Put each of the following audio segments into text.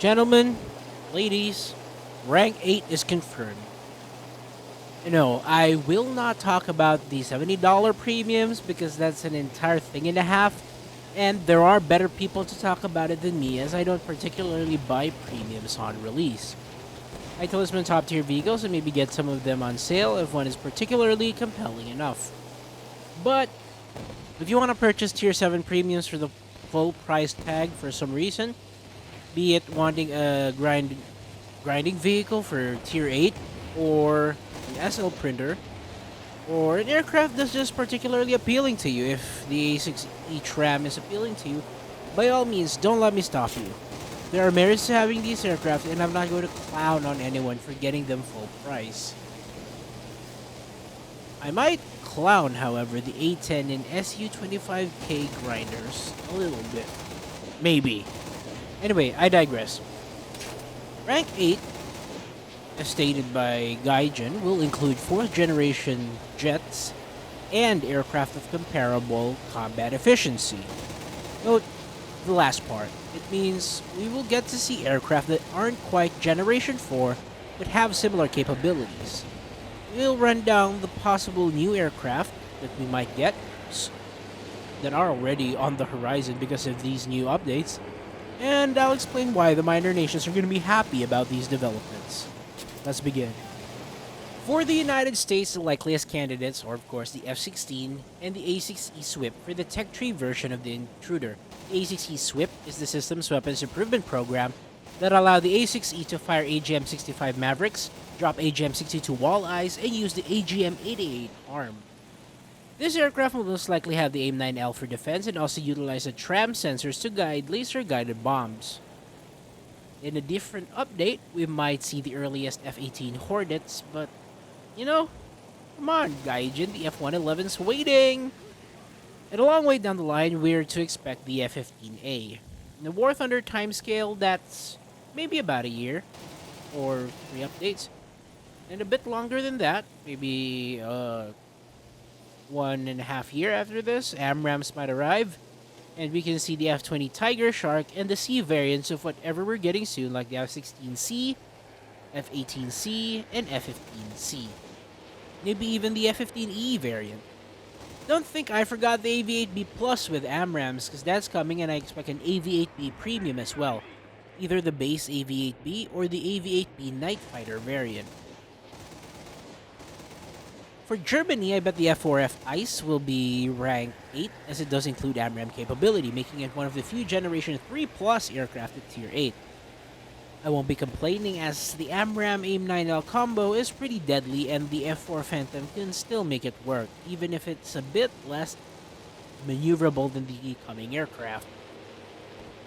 Gentlemen, ladies, rank 8 is confirmed. No, I will not talk about the $70 premiums because that's an entire thing and a half. And there are better people to talk about it than me, as I don't particularly buy premiums on release. I talisman top tier vehicles and maybe get some of them on sale if one is particularly compelling enough. But if you want to purchase tier 7 premiums for the full price tag for some reason, be it wanting a grinding vehicle for tier 8 or an SL printer, or an aircraft that's just particularly appealing to you, if the A6E tram is appealing to you, by all means, don't let me stop you. There are merits to having these aircraft, and I'm not going to clown on anyone for getting them full price. I might clown, however, the A10 and SU25K grinders a little bit. Maybe. Anyway, I digress. Rank 8, as stated by Gaijin, will include 4th generation jets and aircraft of comparable combat efficiency. Note the last part. It means we will get to see aircraft that aren't quite Generation 4 but have similar capabilities. We'll run down the possible new aircraft that we might get that are already on the horizon because of these new updates, and I'll explain why the minor nations are going to be happy about these developments. Let's begin. For the United States, the likeliest candidates are, of course, the F-16 and the A6E SWIP for the tech tree version of the Intruder. The A6E SWIP is the Systems Weapons Improvement Program that allowed the A6E to fire AGM-65 Mavericks, drop AGM-62 Walleyes, and use the AGM-88 arm. This aircraft will most likely have the AIM-9L for defense and also utilize the tram sensors to guide laser-guided bombs. In a different update, we might see the earliest F-18 Hornets, but, you know, come on, Gaijin, the F-111's waiting! And a long way down the line, we're to expect the F-15A. In the War Thunder timescale, that's maybe about a year, or 3 updates. And a bit longer than that, maybe 1.5 years after this, AMRAAMs might arrive, and we can see the F-20 Tiger Shark and the C variants of whatever we're getting soon, like the F-16C, F-18C, and F-15C. Maybe even the F-15E variant. Don't think I forgot the AV-8B Plus with AMRAAMs, because that's coming, and I expect an AV-8B Premium as well. Either the base AV-8B or the AV-8B Night Fighter variant. For Germany, I bet the F4F ICE will be ranked 8, as it does include AMRAAM capability, making it one of the few Generation 3 Plus aircraft at Tier 8. I won't be complaining, as the AMRAAM AIM-9L combo is pretty deadly and the F4 Phantom can still make it work, even if it's a bit less maneuverable than the coming aircraft.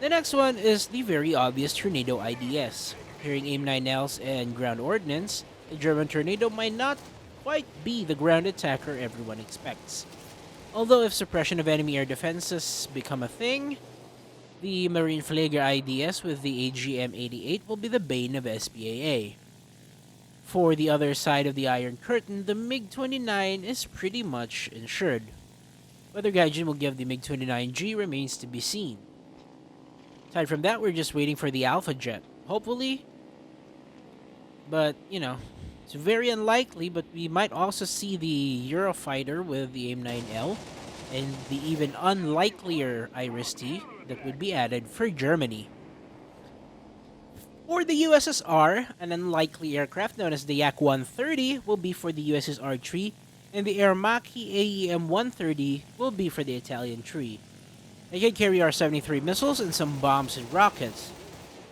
The next one is the very obvious Tornado IDS. Hearing AIM-9Ls and ground ordnance, the German Tornado might not quite be the ground attacker everyone expects. Although if suppression of enemy air defenses become a thing, the Marine Flieger IDS with the AGM-88 will be the bane of SPAA. For the other side of the Iron Curtain, the MiG-29 is pretty much ensured. Whether Gaijin will give the MiG-29G remains to be seen. Aside from that, we're just waiting for the Alpha Jet. Hopefully. But, you know, it's very unlikely, but we might also see the Eurofighter with the AIM-9L and the even unlikelier Iris-T that would be added for Germany. For the USSR, an unlikely aircraft known as the Yak-130 will be for the USSR tree, and the Aermacchi AEM-130 will be for the Italian tree. They can carry R-73 missiles and some bombs and rockets.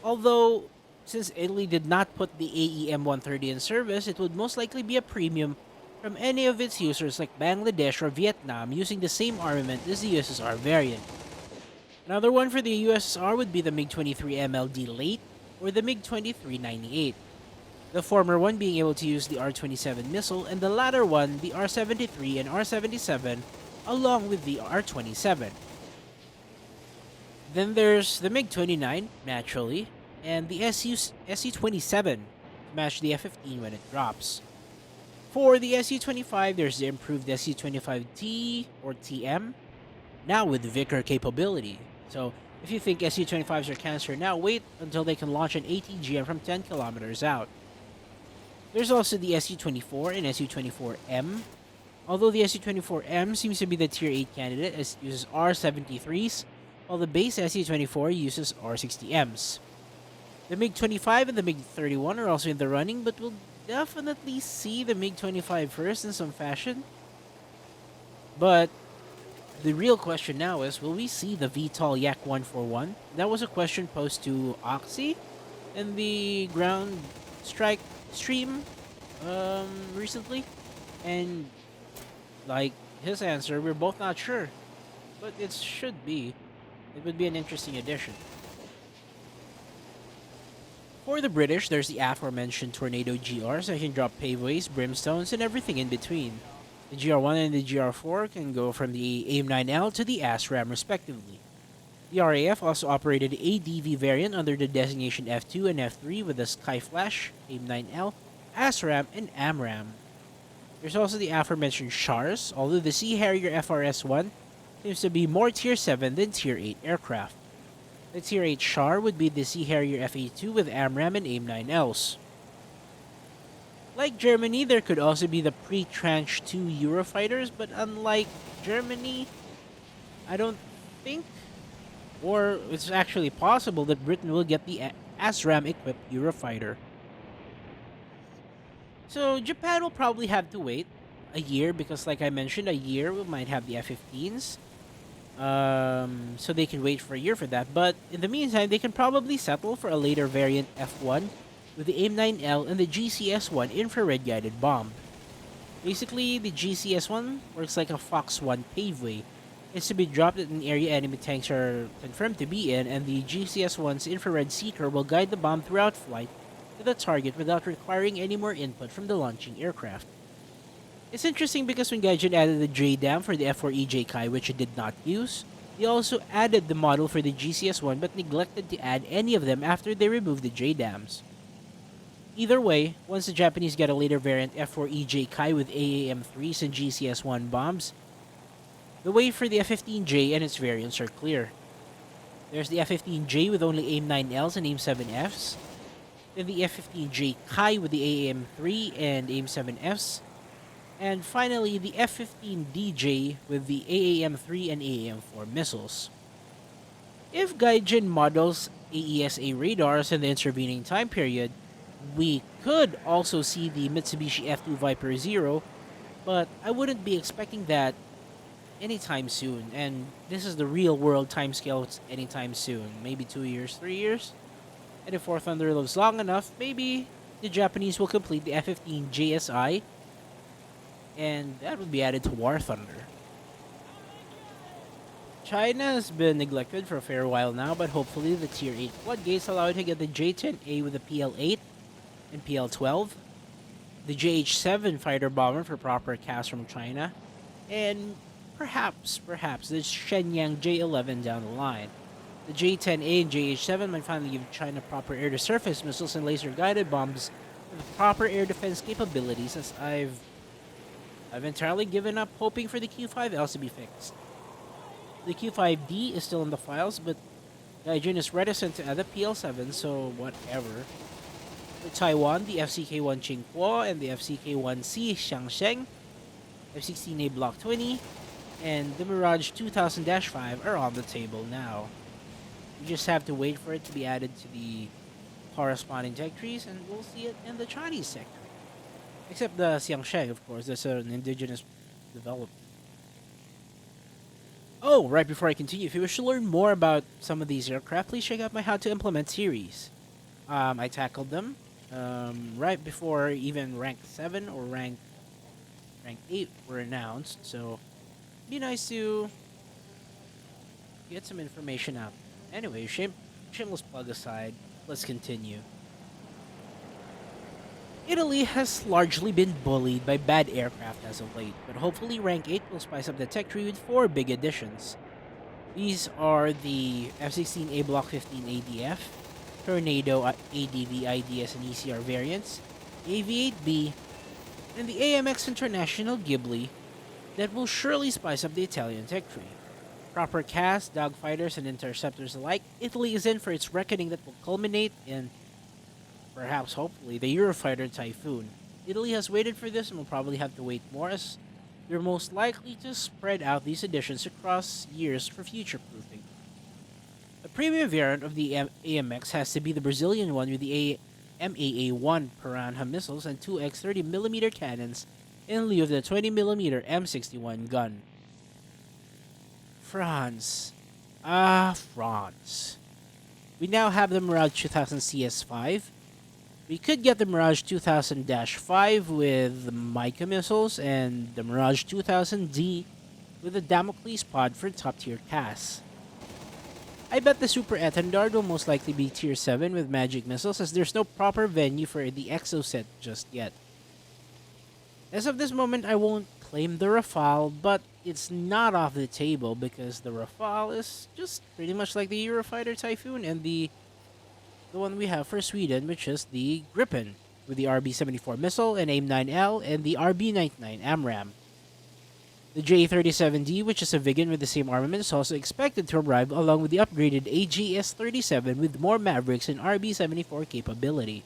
Although, since Italy did not put the AEM-130 in service, it would most likely be a premium from any of its users like Bangladesh or Vietnam using the same armament as the USSR variant. Another one for the USSR would be the MiG-23 MLD Late or the MiG-2398. The former one being able to use the R-27 missile and the latter one the R-73 and R-77 along with the R-27. Then there's the MiG-29, naturally, and the Su-27 to match the F-15 when it drops. For the Su-25, there's the improved Su-25T or TM, now with Vickr capability. So If you think SU-25s are cancer now, wait until they can launch an ATGM from 10 kilometers out. There's also the SU-24 and SU-24M. Although the SU-24M seems to be the Tier 8 candidate as it uses R-73s, while the base SU-24 uses R-60Ms. The MiG-25 and the MiG-31 are also in the running, but we'll definitely see the MiG-25 first in some fashion. But the real question now is, will we see the VTOL Yak-141? That was a question posed to Oxy in the ground strike stream recently, and like his answer, we're both not sure, but it should be. It would be an interesting addition. For the British, there's the aforementioned Tornado GRs that can drop paveways, brimstones, and everything in between. The GR1 and the GR4 can go from the AIM-9L to the ASRAM respectively. The RAF also operated a DV variant under the designation F2 and F3 with the Skyflash, AIM-9L, ASRAM, and AMRAM. There's also the aforementioned SHARS, although the Sea Harrier FRS-1 seems to be more Tier 7 than Tier 8 aircraft. The Tier 8 SHAR would be the Sea Harrier FA-2 with AMRAM and AIM-9Ls. Like Germany, there could also be the pre-Tranche 2 Eurofighters, but unlike Germany, I don't think, or it's actually possible that Britain will get the ASRAM-equipped Eurofighter. So Japan will probably have to wait a year because, like I mentioned, a year we might have the F-15s. So they can wait for a year for that. But in the meantime, they can probably settle for a later variant F1 with the AIM-9L and the GCS-1 infrared guided bomb. Basically, the GCS-1 works like a Fox 1 paveway. It's to be dropped in an area enemy tanks are confirmed to be in, and the GCS-1's infrared seeker will guide the bomb throughout flight to the target without requiring any more input from the launching aircraft. It's interesting because when Gaijin added the JDAM for the F4EJ Kai, which it did not use, they also added the model for the GCS-1 but neglected to add any of them after they removed the JDAMs. Either way, once the Japanese get a later variant F4EJ Kai with AAM-3s and GCS-1 bombs, the way for the F-15J and its variants are clear. There's the F-15J with only AIM-9Ls and AIM-7Fs, then the F-15J Kai with the AAM-3 and AIM-7Fs, and finally the F-15DJ with the AAM-3 and AAM-4 missiles. If Gaijin models AESA radars in the intervening time period, we could also see the Mitsubishi F2 Viper Zero, but I wouldn't be expecting that anytime soon, and this is the real world timescale. It's anytime soon, maybe 2 years, 3 years. And if War Thunder lives long enough, maybe the Japanese will complete the F-15 JSI, and that would be added to War Thunder. China has been neglected for a fair while now, but hopefully the Tier 8 floodgates allow it to get the J-10A with the PL-8 and PL-12, the JH-7 fighter bomber for proper cast from China, and perhaps the Shenyang J-11 down the line. The J-10A and JH-7 might finally give China proper air-to-surface missiles and laser-guided bombs with proper air defense capabilities, as I've entirely given up hoping for the Q-5Ls to be fixed. The Q-5D is still in the files, but Gaijin is reticent to add the PL-7, so whatever. For Taiwan, the FCK-1 Qingpo and the FCK-1C Xiangsheng, F-16A Block 20, and the Mirage 2000-5 are on the table now. We just have to wait for it to be added to the corresponding tech trees, and we'll see it in the Chinese sector. Except the Xiangsheng, of course, that's an indigenous development. Oh, right before I continue, if you wish to learn more about some of these aircraft, please check out my How to Implement series. I tackled them right before even rank 7 or rank 8 were announced, so it'd be nice to get some information out. Anyway, shameless plug aside, let's continue. Italy has largely been bullied by bad aircraft as of late, but hopefully rank 8 will spice up the tech tree with 4 big additions. These are the F-16A Block 15 ADF, Tornado ADV, IDS, and ECR variants, AV-8B, and the AMX International Ghibli that will surely spice up the Italian tech tree. Proper cast, dogfighters, and interceptors alike, Italy is in for its reckoning that will culminate in, perhaps hopefully, the Eurofighter Typhoon. Italy has waited for this and will probably have to wait more, as they're most likely to spread out these additions across years for future proofing. The premium variant of the AMX has to be the Brazilian one with the MAA-1 Piranha missiles and two X-30mm cannons in lieu of the 20mm M61 gun. France. France. We now have the Mirage 2000 CS5. We could get the Mirage 2000-5 with the Mica missiles and the Mirage 2000D with the Damocles pod for top-tier casts. I bet the Super Etendard will most likely be tier 7 with magic missiles, as there's no proper venue for the Exo set just yet. As of this moment, I won't claim the Rafale, but it's not off the table because the Rafale is just pretty much like the Eurofighter Typhoon and the one we have for Sweden, which is the Gripen, with the RB-74 missile and AIM-9L and the RB-99 AMRAAM. The J-37D, which is a Viggen with the same armament, is also expected to arrive along with the upgraded AGS-37 with more Mavericks and RB-74 capability.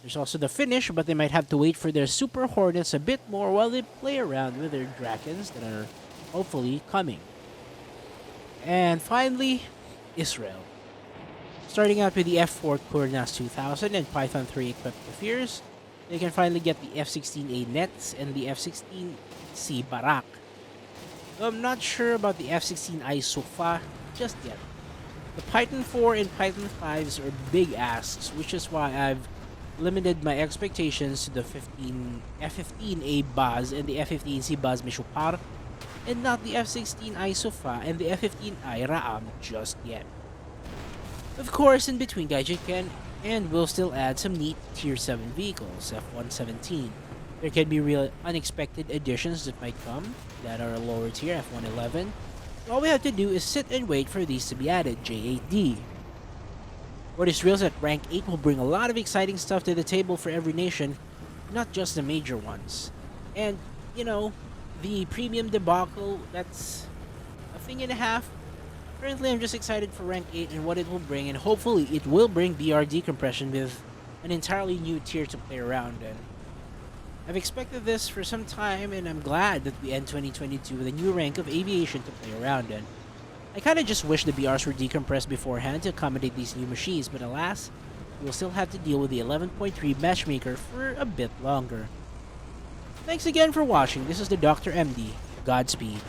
There's also the Finnish, but they might have to wait for their Super Hornets a bit more while they play around with their Drakens that are hopefully coming. And finally, Israel. Starting out with the F4 Kurnas 2000 and Python 3 equipped Kafirs, they can finally get the F-16A Nets and the F-16C Barak. Though I'm not sure about the F-16I Sufa just yet. The Python 4 and Python 5s are big asks, which is why I've limited my expectations to the F-15A Baz and the F-15C Baz Mishupar, and not the F-16I Sufa and the F-15I Ra'am just yet. Of course, in between Gaijin can and will still add some neat Tier 7 vehicles, F-117. There can be real unexpected additions that might come that are a lower tier, F-111. All we have to do is sit and wait for these to be added, J-8D. What is real is that rank 8 will bring a lot of exciting stuff to the table for every nation, not just the major ones. And, you know, the premium debacle, that's a thing and a half. Currently, I'm just excited for rank 8 and what it will bring, and hopefully it will bring BR decompression with an entirely new tier to play around in. I've expected this for some time, and I'm glad that we end 2022 with a new rank of aviation to play around in. I kinda just wish the BRs were decompressed beforehand to accommodate these new machines, but alas, we will still have to deal with the 11.3 Matchmaker for a bit longer. Thanks again for watching. This is the Dr. MD. Godspeed.